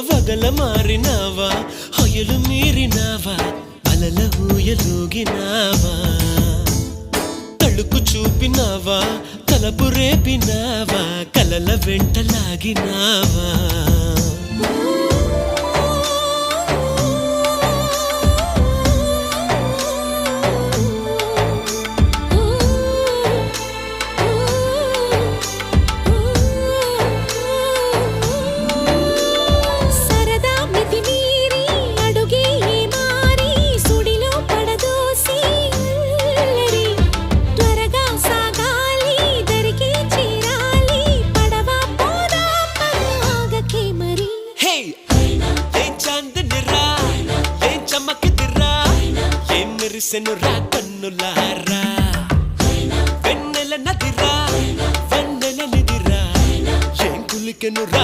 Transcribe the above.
వగల మారినావా హొయలు మీరినావా అలల ఊయలూగినావా తళుకు చూపినావా తలపు రేపినావా కలల వెంటలాగినావా మెరిసెనురా కన్నులారా వెన్నెల నదిరా వెన్నెల నిదిరా ఏం కులికెనురా